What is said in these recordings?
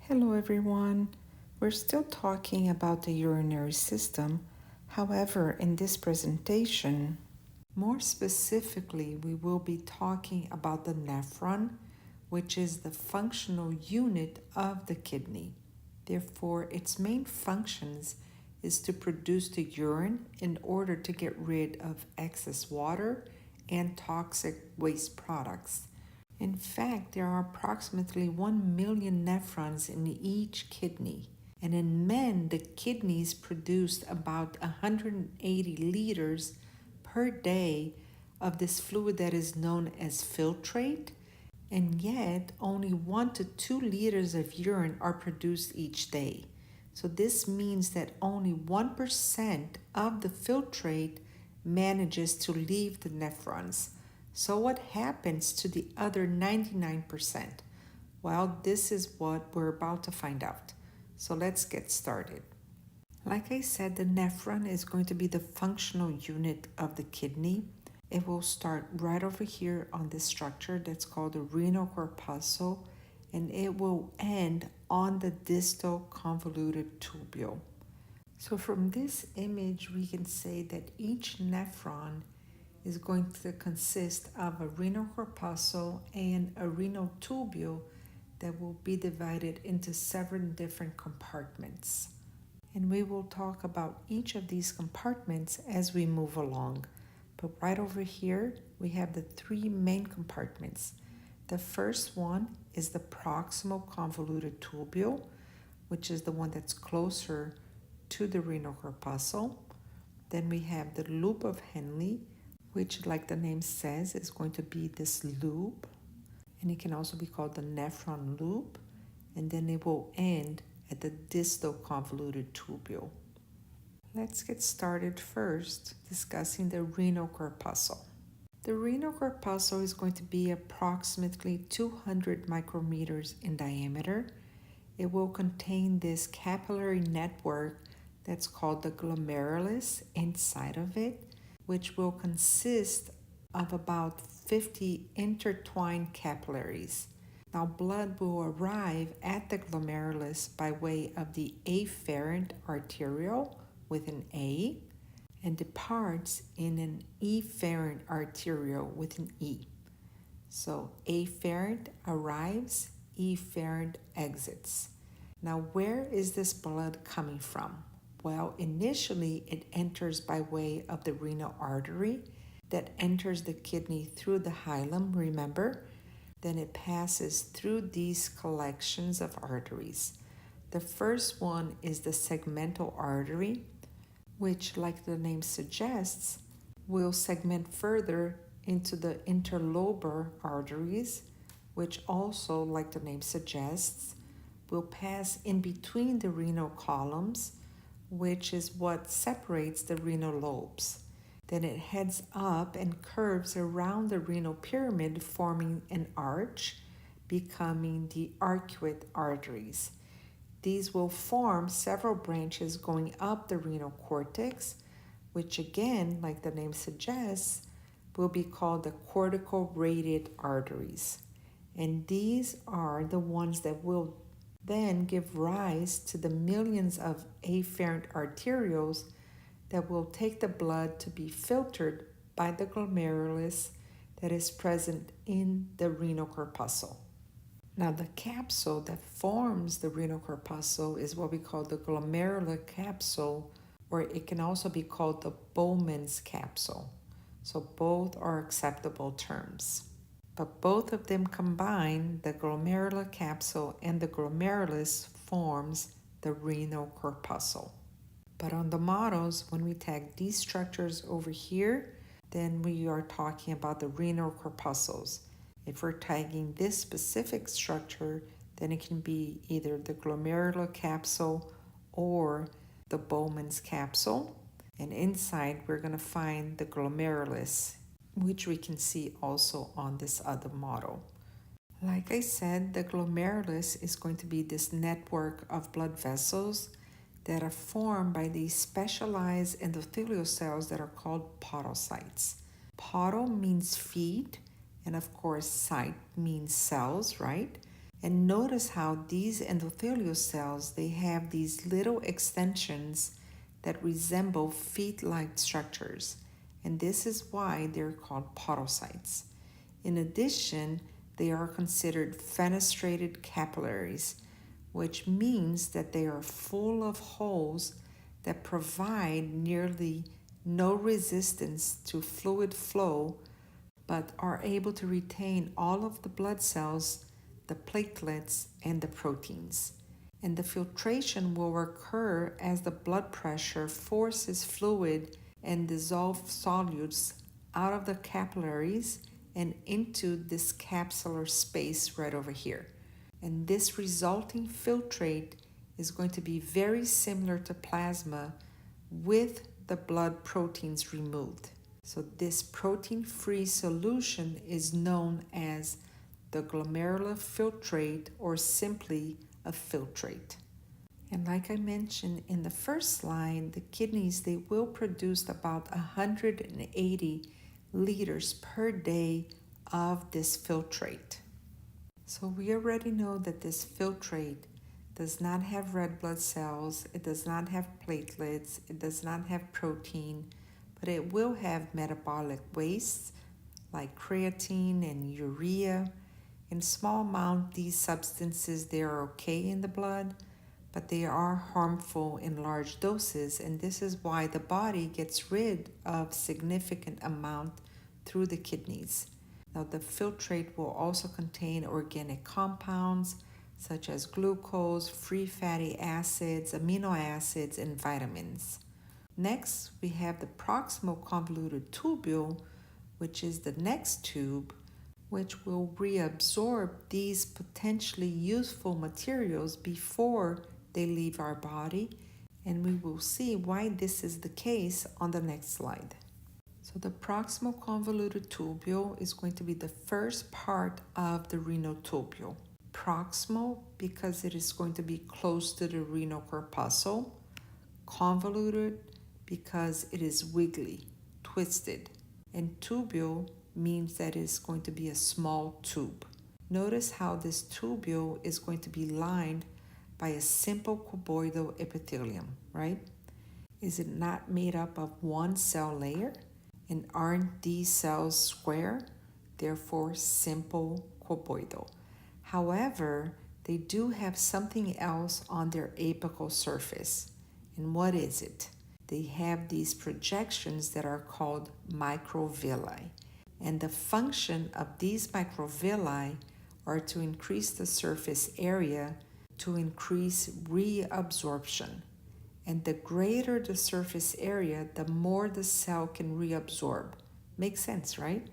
Hello everyone. We're still talking about the urinary system. However, in this presentation, more specifically, we will be talking about the nephron, which is the functional unit of the kidney. Therefore, its main functions is to produce the urine in order to get rid of excess water and toxic waste products. In fact, there are approximately 1 million nephrons in each kidney. And in men, the kidneys produce about 180 liters per day of this fluid that is known as filtrate, and yet only 1 to 2 liters of urine are produced each day. So this means that only 1% of the filtrate manages to leave the nephrons. So what happens to the other 99%? Well, this is what we're about to find out. So let's get started. Like I said, the nephron is going to be the functional unit of the kidney. It will start right over here on this structure that's called the renal corpuscle, and it will end on the distal convoluted tubule. So from this image, we can say that each nephron is going to consist of a renal corpuscle and a renal tubule that will be divided into seven different compartments. And we will talk about each of these compartments as we move along. But right over here, we have the three main compartments. The first one is the proximal convoluted tubule, which is the one that's closer to the renal corpuscle. Then we have the loop of Henle, which, like the name says, is going to be this loop. And it can also be called the nephron loop. And then it will end at the distal convoluted tubule. Let's get started first discussing the renal corpuscle. The renal corpuscle is going to be approximately 200 micrometers in diameter. It will contain this capillary network that's called the glomerulus inside of it, which will consist of about 50 intertwined capillaries. Now, blood will arrive at the glomerulus by way of the afferent arteriole with an A and departs in an efferent arteriole with an E. So afferent arrives, efferent exits. Now, where is this blood coming from? Well, initially it enters by way of the renal artery that enters the kidney through the hilum, remember? Then it passes through these collections of arteries. The first one is the segmental artery, which, like the name suggests, will segment further into the interlobar arteries, which also, like the name suggests, will pass in between the renal columns, which is what separates the renal lobes. Then it heads up and curves around the renal pyramid, forming an arch, becoming the arcuate arteries. These will form several branches going up the renal cortex, which again, like the name suggests, will be called the cortical radiate arteries. And these are the ones that will then give rise to the millions of afferent arterioles that will take the blood to be filtered by the glomerulus that is present in the renal corpuscle. Now, the capsule that forms the renal corpuscle is what we call the glomerular capsule, or it can also be called the Bowman's capsule. So both are acceptable terms. But both of them combined, the glomerular capsule and the glomerulus, forms the renal corpuscle. But on the models, when we tag these structures over here, then we are talking about the renal corpuscles. If we're tagging this specific structure, then it can be either the glomerular capsule or the Bowman's capsule. And inside, we're going to find the glomerulus, which we can see also on this other model. Like I said, the glomerulus is going to be this network of blood vessels that are formed by these specialized endothelial cells that are called podocytes. Podo means feet, and of course, cyte means cells, right? And notice how these endothelial cells, they have these little extensions that resemble feet-like structures. And this is why they're called podocytes. In addition, they are considered fenestrated capillaries, which means that they are full of holes that provide nearly no resistance to fluid flow, but are able to retain all of the blood cells, the platelets, and the proteins. And the filtration will occur as the blood pressure forces fluid and dissolved solutes out of the capillaries and into this capsular space right over here. And this resulting filtrate is going to be very similar to plasma with the blood proteins removed. So this protein-free solution is known as the glomerular filtrate, or simply a filtrate. And like I mentioned in the first slide, the kidneys, they will produce about 180 liters per day of this filtrate. So we already know that this filtrate does not have red blood cells, it does not have platelets, it does not have protein, but it will have metabolic wastes like creatine and urea. In small amount, these substances, they are okay in the blood, but they are harmful in large doses, and this is why the body gets rid of significant amount through the kidneys. Now, the filtrate will also contain organic compounds such as glucose, free fatty acids, amino acids, and vitamins. Next, we have the proximal convoluted tubule, which is the next tube, which will reabsorb these potentially useful materials before they leave our body, and we will see why this is the case on the next slide. So the proximal convoluted tubule is going to be the first part of the renal tubule. Proximal because it is going to be close to the renal corpuscle. Convoluted because it is wiggly, twisted. And tubule means that it's going to be a small tube. Notice how this tubule is going to be lined by a simple cuboidal epithelium, right? Is it not made up of one cell layer? And aren't these cells square? Therefore, simple cuboidal. However, they do have something else on their apical surface. And what is it? They have these projections that are called microvilli. And the function of these microvilli are to increase the surface area to increase reabsorption. And the greater the surface area, the more the cell can reabsorb. Makes sense, right?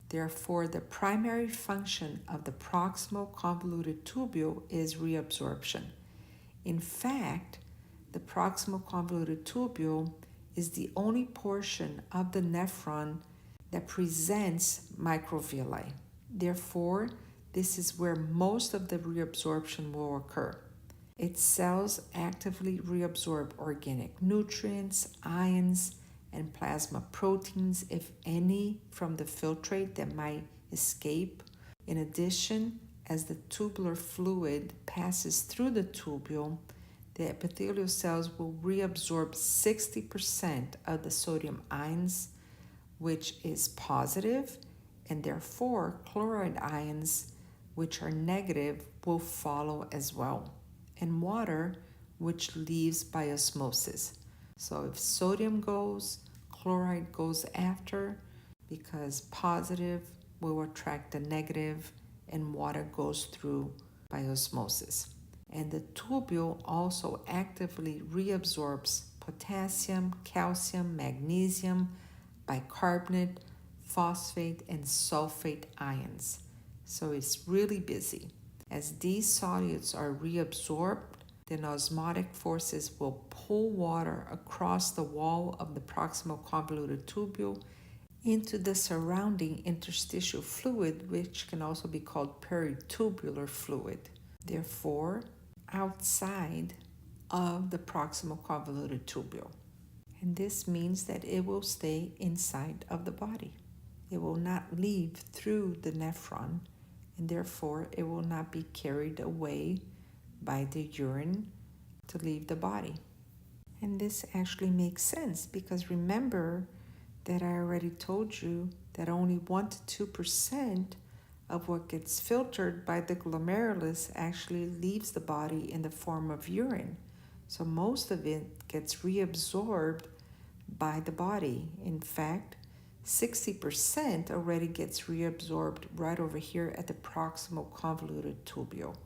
Therefore, the primary function of the proximal convoluted tubule is reabsorption. In fact, the proximal convoluted tubule is the only portion of the nephron that presents microvilli. Therefore, this is where most of the reabsorption will occur. Its cells actively reabsorb organic nutrients, ions, and plasma proteins, if any, from the filtrate that might escape. In addition, as the tubular fluid passes through the tubule, the epithelial cells will reabsorb 60% of the sodium ions, which is positive, and therefore chloride ions, which are negative, will follow as well. And water, which leaves by osmosis. So if sodium goes, chloride goes after, because positive will attract the negative, and water goes through by osmosis. And the tubule also actively reabsorbs potassium, calcium, magnesium, bicarbonate, phosphate, and sulfate ions. So it's really busy. As these solutes are reabsorbed, then osmotic forces will pull water across the wall of the proximal convoluted tubule into the surrounding interstitial fluid, which can also be called peritubular fluid. Therefore, outside of the proximal convoluted tubule. And this means that it will stay inside of the body. It will not leave through the nephron and therefore it will not be carried away by the urine to leave the body. And this actually makes sense because remember that I already told you that only 1 to 2% of what gets filtered by the glomerulus actually leaves the body in the form of urine. So most of it gets reabsorbed by the body. In fact, 60% already gets reabsorbed right over here at the proximal convoluted tubule.